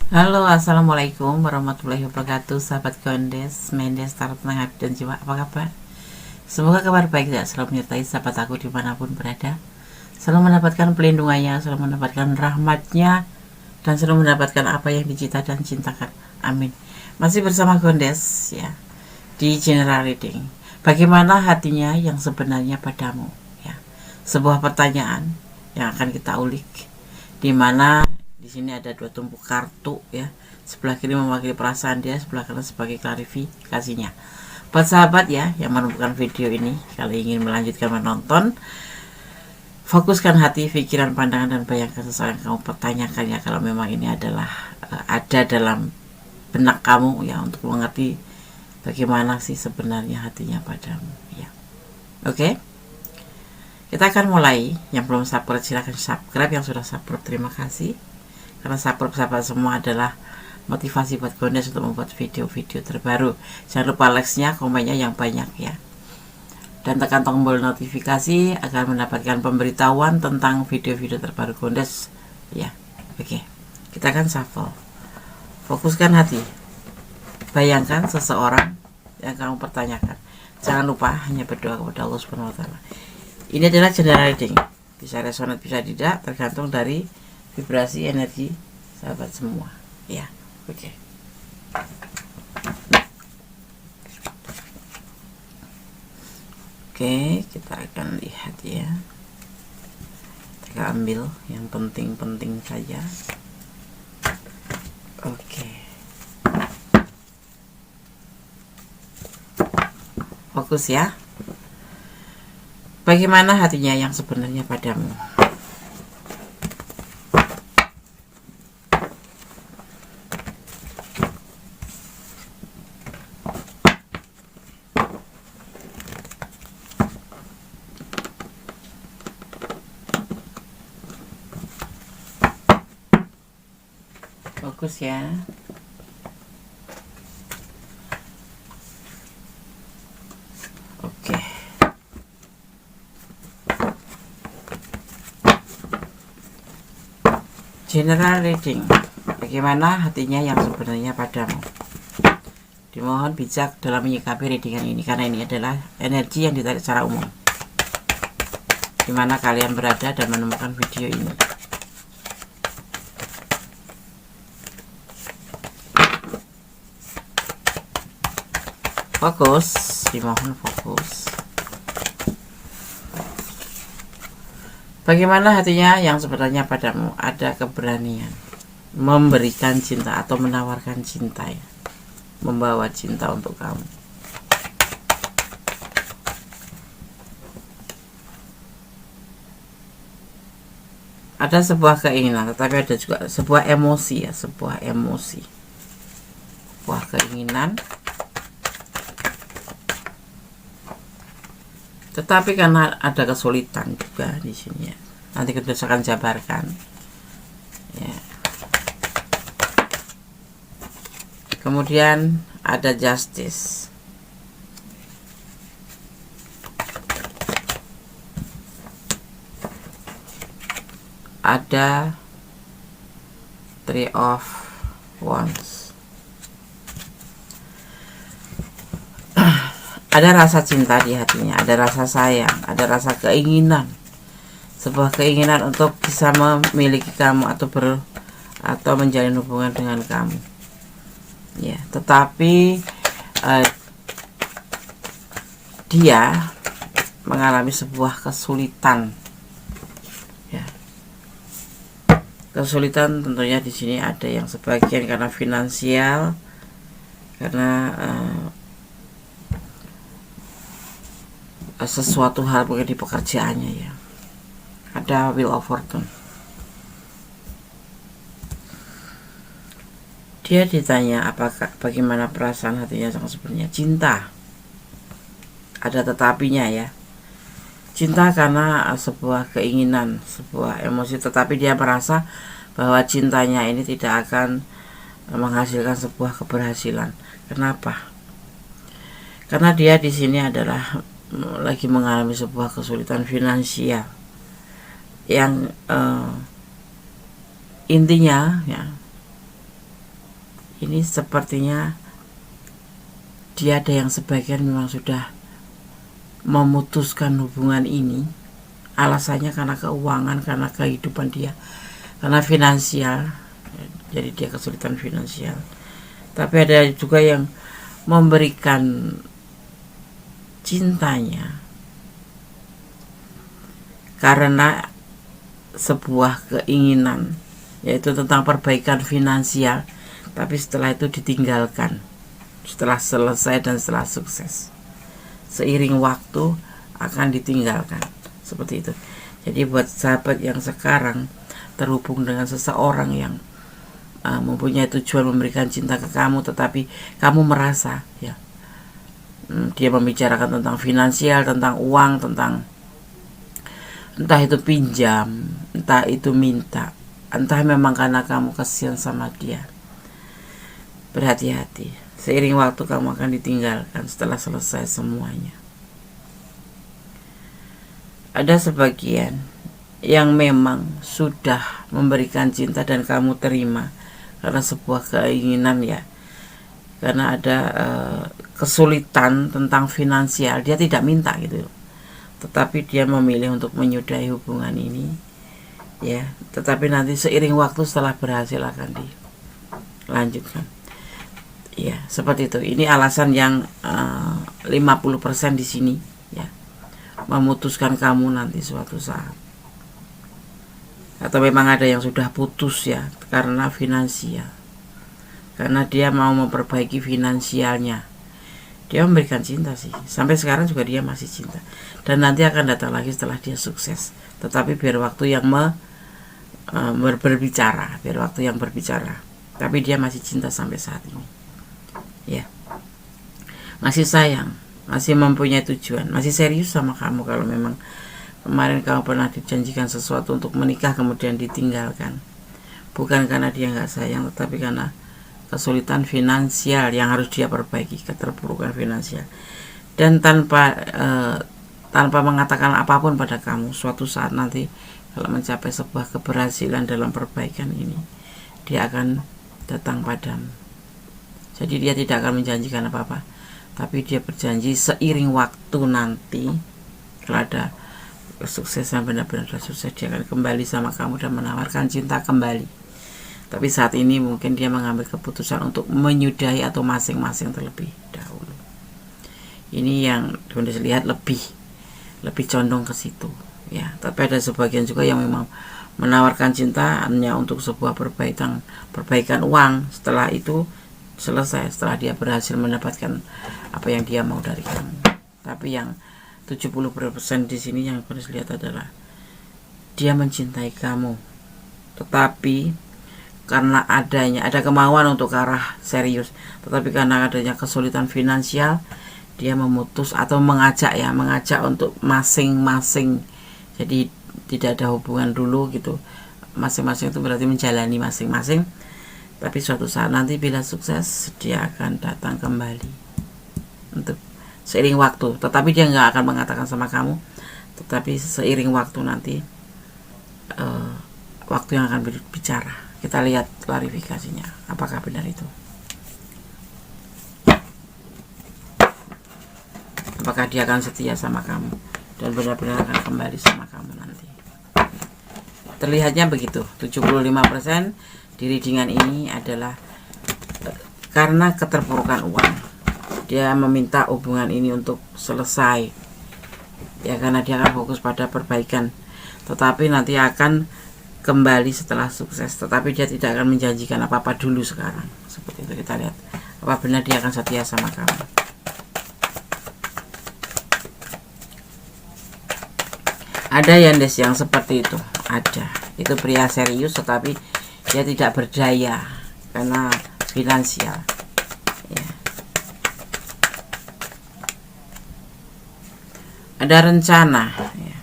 Halo, assalamualaikum warahmatullahi wabarakatuh, sahabat Gondes, Mendes, Tarot Tenang Hati dan Jiwa. Apa kabar? Semoga kabar baik tidak selalu menyertai sahabat aku dimanapun berada, selalu mendapatkan pelindungannya, selalu mendapatkan rahmatnya, dan selalu mendapatkan apa yang dicita dan cintakan. Amin. Masih bersama Gondes ya, di General Reading. Bagaimana hatinya yang sebenarnya padamu? Ya, sebuah pertanyaan yang akan kita ulik, di mana di sini ada dua tumpuk kartu ya. Sebelah kiri mewakili perasaan dia, sebelah kanan sebagai klarifikasinya. Buat sahabat ya yang menemukan video ini, kalau ingin melanjutkan menonton, fokuskan hati, pikiran, pandangan, dan bayangkan sesuatu yang kamu pertanyakan ya. Kalau memang ini adalah ada dalam benak kamu ya, untuk mengerti bagaimana sih sebenarnya hatinya padamu ya. Oke, kita akan mulai. Yang belum subscribe silahkan subscribe, yang sudah subscribe terima kasih, karena sahabat semua adalah motivasi buat Gondes untuk membuat video-video terbaru. Jangan lupa like-nya, komennya yang banyak ya, dan tekan tombol notifikasi agar mendapatkan pemberitahuan tentang video-video terbaru Gondes ya. Oke, kita akan shuffle. Fokuskan hati, bayangkan seseorang yang kamu pertanyakan. Jangan lupa hanya berdoa kepada Allah Subhanahu wa Ta'ala. Ini adalah general reading, bisa resonate bisa tidak, tergantung dari vibrasi energi sahabat semua ya. Oke. Oke, kita akan lihat ya. Kita ambil yang penting-penting saja. Oke. Fokus ya. Bagaimana hatinya yang sebenarnya padamu? Fokus ya. Oke. General reading. Bagaimana hatinya yang sebenarnya padamu? Dimohon bijak dalam menyikapi readingan ini, karena ini adalah energi yang ditarik secara umum, dimana kalian berada dan menemukan video ini. Fokus, dimohon fokus. Bagaimana hatinya yang sebenarnya padamu? Ada keberanian memberikan cinta atau menawarkan cinta ya, membawa cinta untuk kamu. Ada sebuah keinginan, tetapi ada juga sebuah emosi ya, sebuah emosi, sebuah keinginan, tetapi karena ada kesulitan juga di sini ya. Nanti kita akan jabarkan ya. Kemudian ada justice, ada three of wands. Ada rasa cinta di hatinya, ada rasa sayang, ada rasa keinginan, sebuah keinginan untuk bisa memiliki kamu atau menjalin hubungan dengan kamu ya. Tetapi dia mengalami sebuah kesulitan ya. Kesulitan tentunya di sini ada yang sebagian karena finansial, karena sesuatu hal mungkin di pekerjaannya ya. Ada wheel of fortune. Dia ditanya apakah bagaimana perasaan hatinya yang sebenarnya. Cinta, ada tetapinya ya. Cinta karena sebuah keinginan, sebuah emosi, tetapi dia merasa bahwa cintanya ini tidak akan menghasilkan sebuah keberhasilan. Kenapa? Karena dia di sini adalah lagi mengalami sebuah kesulitan finansial yang intinya ya, Ini sepertinya dia ada yang sebagian memang sudah memutuskan hubungan ini, alasannya karena keuangan, karena kehidupan dia, karena finansial, jadi dia kesulitan finansial. Tapi ada juga yang memberikan cintanya karena sebuah keinginan, yaitu tentang perbaikan finansial, tapi setelah itu ditinggalkan, setelah selesai dan setelah sukses, seiring waktu akan ditinggalkan, seperti itu. Jadi buat sahabat yang sekarang terhubung dengan seseorang yang mempunyai tujuan memberikan cinta ke kamu, tetapi kamu merasa ya dia membicarakan tentang finansial, tentang uang, tentang entah itu pinjam, entah itu minta, entah memang karena kamu kasihan sama dia. Berhati-hati, seiring waktu kamu akan ditinggalkan setelah selesai semuanya. Ada sebagian yang memang sudah memberikan cinta dan kamu terima karena sebuah keinginan ya, karena ada kesulitan tentang finansial, dia tidak minta gitu, tetapi dia memilih untuk menyudahi hubungan ini ya. Tetapi nanti seiring waktu setelah berhasil akan dilanjutkan ya, seperti itu. Ini alasan yang 50% di sini ya, memutuskan kamu nanti suatu saat. Atau memang ada yang sudah putus ya karena finansial, karena dia mau memperbaiki finansialnya. Dia memberikan cinta sih, sampai sekarang juga dia masih cinta, dan nanti akan datang lagi setelah dia sukses. Tetapi biar waktu yang berbicara, biar waktu yang berbicara. Tapi dia masih cinta sampai saat ini ya, masih sayang, masih mempunyai tujuan, masih serius sama kamu. Kalau memang kemarin kamu pernah dijanjikan sesuatu untuk menikah kemudian ditinggalkan, bukan karena dia nggak sayang, tetapi karena kesulitan finansial yang harus dia perbaiki, keterpurukan finansial. Dan tanpa mengatakan apapun pada kamu, suatu saat nanti kalau mencapai sebuah keberhasilan dalam perbaikan ini, dia akan datang padamu. Jadi dia tidak akan menjanjikan apa-apa, tapi dia berjanji seiring waktu nanti, kalau ada kesuksesan, benar-benar sukses, dia akan kembali sama kamu dan menawarkan cinta kembali. Tapi saat ini mungkin dia mengambil keputusan untuk menyudahi atau masing-masing terlebih dahulu. Ini yang Bunda lihat lebih condong ke situ ya. Tapi ada sebagian juga yang memang menawarkan cinta hanya untuk sebuah perbaikan uang. Setelah itu selesai, setelah dia berhasil mendapatkan apa yang dia mau dari kamu. Tapi yang 70% di sini yang Bunda lihat adalah dia mencintai kamu, tetapi karena ada kemauan untuk ke arah serius, tetapi karena adanya kesulitan finansial, dia memutus atau mengajak untuk masing-masing. Jadi tidak ada hubungan dulu gitu. Masing-masing itu berarti menjalani masing-masing. Tapi suatu saat nanti bila sukses, dia akan datang kembali untuk seiring waktu. Tetapi dia nggak akan mengatakan sama kamu, tetapi seiring waktu nanti waktu yang akan berbicara. Kita lihat klarifikasinya, apakah benar itu, apakah dia akan setia sama kamu dan benar-benar akan kembali sama kamu nanti. Terlihatnya begitu. 75% di readingan ini adalah karena keterpurukan uang. Dia meminta hubungan ini untuk selesai ya, karena dia akan fokus pada perbaikan, tetapi nanti akan kembali setelah sukses. Tetapi dia tidak akan menjanjikan apa-apa dulu sekarang. Seperti itu. Kita lihat apa benar dia akan setia sama kamu. Ada Yandes yang seperti itu, ada. Itu pria serius tetapi dia tidak berdaya karena finansial ya. Ada rencana ya.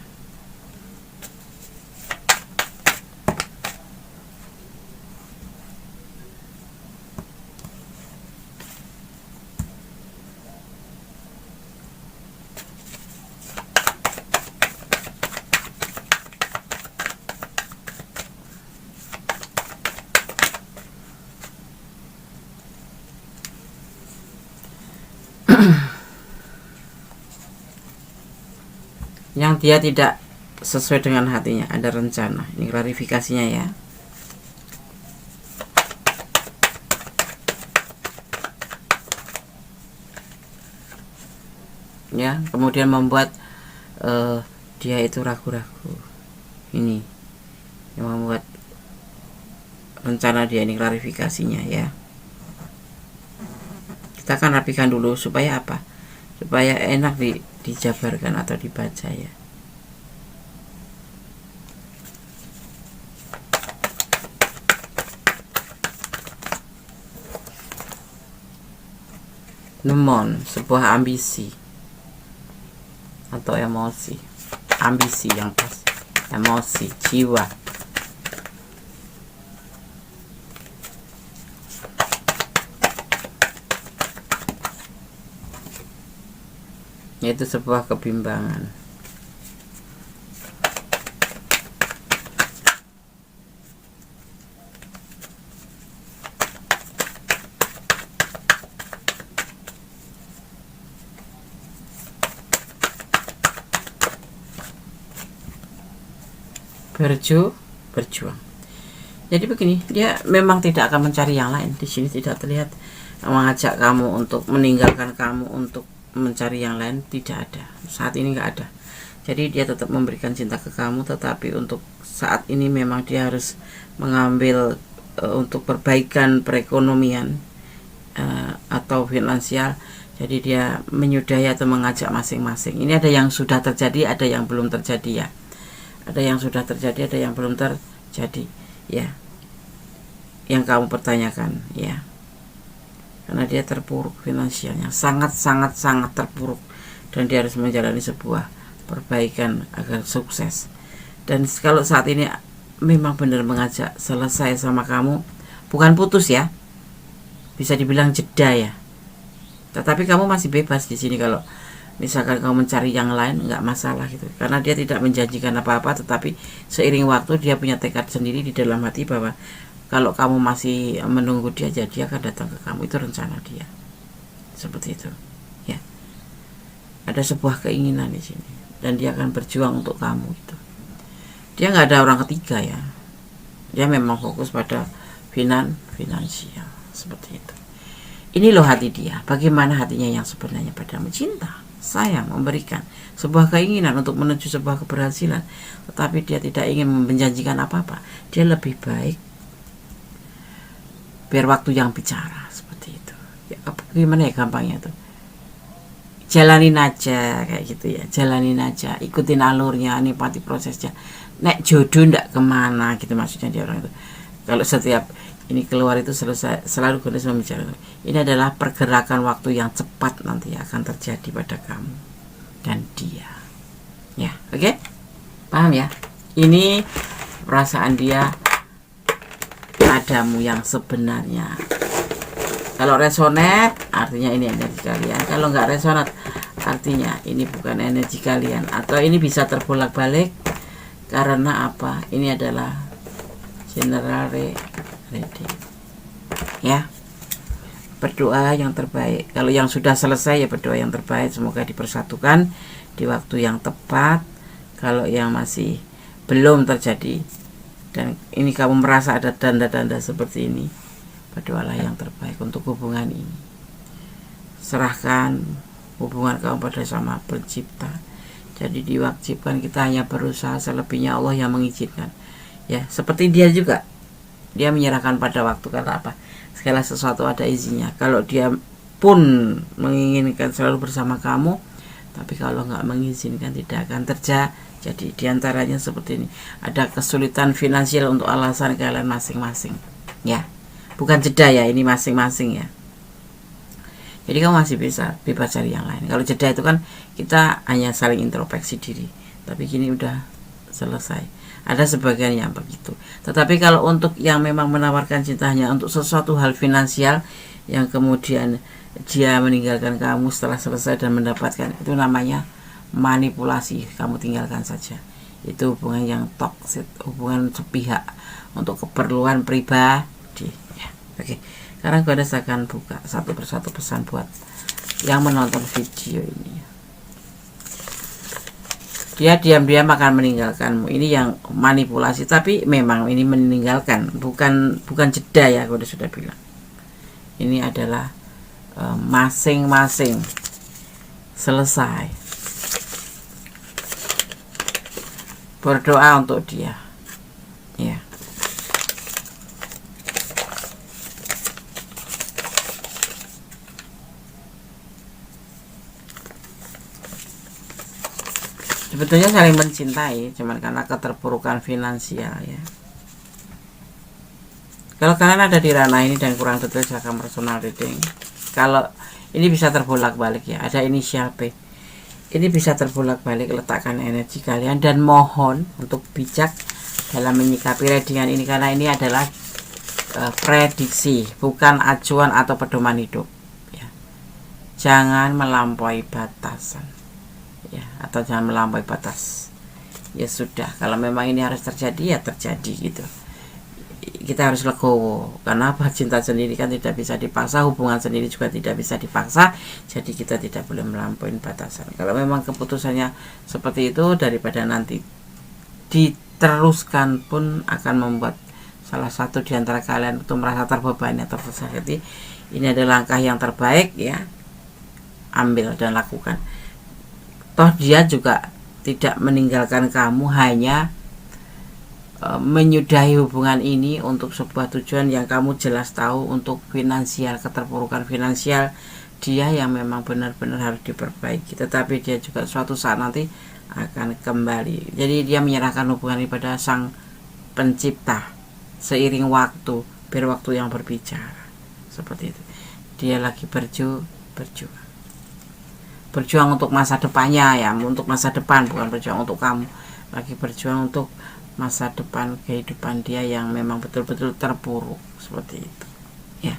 yang dia tidak sesuai dengan hatinya, ada rencana. Ini klarifikasinya ya. Ya, kemudian membuat dia itu ragu-ragu. Ini yang membuat rencana dia, ini klarifikasinya ya. Kita akan rapikan dulu supaya apa? Supaya enak dijabarkan atau dibaca ya. Nemon, sebuah ambisi atau emosi. Ambisi yang pas, emosi, jiwa. Yaitu sebuah kebimbangan. Berjuang. Jadi begini, dia memang tidak akan mencari yang lain. Di sini tidak terlihat mengajak kamu untuk meninggalkan kamu untuk mencari yang lain, tidak ada. Saat ini nggak ada. Jadi dia tetap memberikan cinta ke kamu, tetapi untuk saat ini memang dia harus mengambil untuk perbaikan perekonomian atau finansial. Jadi dia menyudahi atau mengajak masing-masing. Ini ada yang sudah terjadi, ada yang belum terjadi ya. Ada yang sudah terjadi, ada yang belum terjadi ya. Yang kamu pertanyakan ya. Karena dia terpuruk finansialnya, sangat terpuruk, dan dia harus menjalani sebuah perbaikan agar sukses. Dan kalau saat ini memang benar mengajak selesai sama kamu, bukan putus ya, bisa dibilang jeda ya. Tetapi kamu masih bebas di sini. Kalau misalkan kamu mencari yang lain, nggak masalah gitu, karena dia tidak menjanjikan apa-apa, tetapi seiring waktu dia punya tekad sendiri di dalam hati bahwa kalau kamu masih menunggu dia akan datang ke kamu. Itu rencana dia seperti itu ya. Ada sebuah keinginan di sini, dan dia akan berjuang untuk kamu itu. Dia nggak ada orang ketiga ya. Dia memang fokus pada finansial seperti itu. Ini loh hati dia. Bagaimana hatinya yang sebenarnya padamu? Cinta, sayang, memberikan sebuah keinginan untuk menuju sebuah keberhasilan, tetapi dia tidak ingin menjanjikan apa-apa. Dia lebih baik biar waktu yang bicara seperti itu ya. Gimana ya gampangnya tuh, jalanin aja kayak gitu ya, jalanin aja, ikutin alurnya, nikmati prosesnya. Nek jodoh ndak kemana gitu maksudnya dia orang itu. Kalau setiap ini keluar itu selesai, selalu Goddess membicarakan ini adalah pergerakan waktu yang cepat nanti akan terjadi pada kamu dan dia ya. Oke? Paham ya? Ini perasaan dia padamu yang sebenarnya. Kalau resonate artinya ini energi kalian. Kalau nggak resonate artinya ini bukan energi kalian, atau ini bisa terbolak-balik. Karena apa? Ini adalah general reading ya. Berdoa yang terbaik. Kalau yang sudah selesai ya berdoa yang terbaik, semoga dipersatukan di waktu yang tepat. Kalau yang masih belum terjadi dan ini kamu merasa ada tanda-tanda seperti ini, berdoalah yang terbaik untuk hubungan ini. Serahkan hubungan kamu pada Sama Pencipta. Jadi diwajibkan kita hanya berusaha, selebihnya Allah yang mengizinkan ya. Seperti dia juga, dia menyerahkan pada waktu. Karena apa? Segala sesuatu ada izinnya. Kalau dia pun menginginkan selalu bersama kamu, tapi kalau nggak mengizinkan tidak akan terjadi. Jadi diantaranya seperti ini, ada kesulitan finansial untuk alasan kalian masing-masing ya, bukan jeda ya, ini masing-masing ya. Jadi kamu masih bisa bebas cari yang lain. Kalau jeda itu kan kita hanya saling introspeksi diri, tapi gini udah selesai. Ada sebagian yang begitu. Tetapi kalau untuk yang memang menawarkan cintanya untuk sesuatu hal finansial yang kemudian dia meninggalkan kamu setelah selesai dan mendapatkan, itu namanya manipulasi. Kamu tinggalkan saja. Itu hubungan yang toksik, hubungan sepihak untuk keperluan pribadi ya. Oke, sekarang Goddess akan buka satu persatu pesan buat yang menonton video ini. Dia diam-diam akan meninggalkanmu. Ini yang manipulasi, tapi memang ini meninggalkan, bukan jeda ya, aku sudah bilang. Ini adalah masing-masing selesai. Berdoa untuk dia. Ya. Sebetulnya saling mencintai, cuman karena keterpurukan finansial ya. Kalau kalian ada di ranah ini dan kurang detail, silahkan personal reading. Kalau ini bisa terbolak-balik ya, ada inisial P. Ini bisa terbolak-balik, letakkan energi kalian dan mohon untuk bijak dalam menyikapi readingan ini, karena ini adalah prediksi, bukan acuan atau pedoman hidup ya. Jangan melampaui batasan ya, atau jangan melampaui batas. Ya sudah, kalau memang ini harus terjadi ya terjadi gitu. Kita harus legowo, karena apa? Cinta sendiri kan tidak bisa dipaksa, hubungan sendiri juga tidak bisa dipaksa. Jadi kita tidak boleh melampaui batasan. Kalau memang keputusannya seperti itu, daripada nanti diteruskan pun akan membuat salah satu di antara kalian itu merasa terbebani atau tersakiti. Ini adalah langkah yang terbaik ya, ambil dan lakukan. Toh dia juga tidak meninggalkan kamu, hanya menyudahi hubungan ini untuk sebuah tujuan yang kamu jelas tahu, untuk finansial, keterpurukan finansial dia yang memang benar-benar harus diperbaiki. Tetapi dia juga suatu saat nanti akan kembali. Jadi dia menyerahkan hubungan ini pada Sang Pencipta seiring waktu, biar waktu yang berbicara. Seperti itu. Dia lagi berjuang untuk masa depannya ya, untuk masa depan, bukan berjuang untuk kamu. Lagi berjuang untuk masa depan kehidupan dia yang memang betul-betul terpuruk seperti itu ya.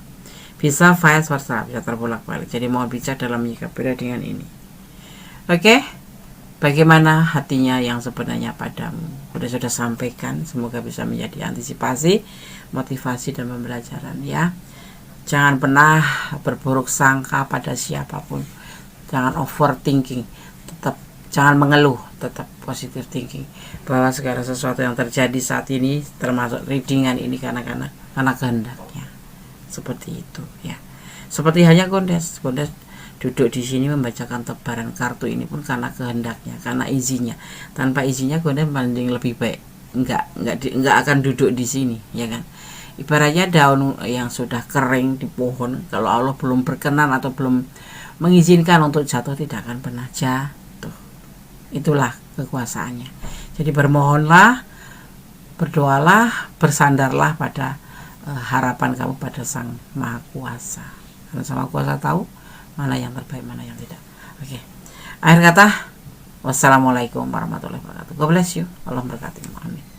Bisa vice versa, bisa terbolak-balik. Jadi mohon bijak dalam menyikapi readingan ini. Oke, bagaimana hatinya yang sebenarnya padamu? Sudah sampaikan, semoga bisa menjadi antisipasi, motivasi dan pembelajaran ya. Jangan pernah berburuk sangka pada siapapun, jangan overthinking, tetap jangan mengeluh, tetap positive thinking bahwa segala sesuatu yang terjadi saat ini, termasuk readingan ini, karena kehendaknya. Seperti itu ya. Seperti hanya Gondes duduk di sini membacakan tebaran kartu ini pun karena kehendaknya, karena izinnya. Tanpa izinnya Gondes mending lebih baik enggak akan duduk di sini ya kan. Ibaratnya daun yang sudah kering di pohon, kalau Allah belum berkenan atau belum mengizinkan untuk jatuh, tidak akan pernah jatuh. Itulah kekuasaannya. Jadi bermohonlah, berdoalah, bersandarlah pada harapan kamu pada Sang Maha Kuasa. Karena Sang Maha Kuasa tahu mana yang terbaik, mana yang tidak. Oke. Akhir kata, wassalamualaikum warahmatullahi wabarakatuh. God bless you. Allah memberkati. Amin.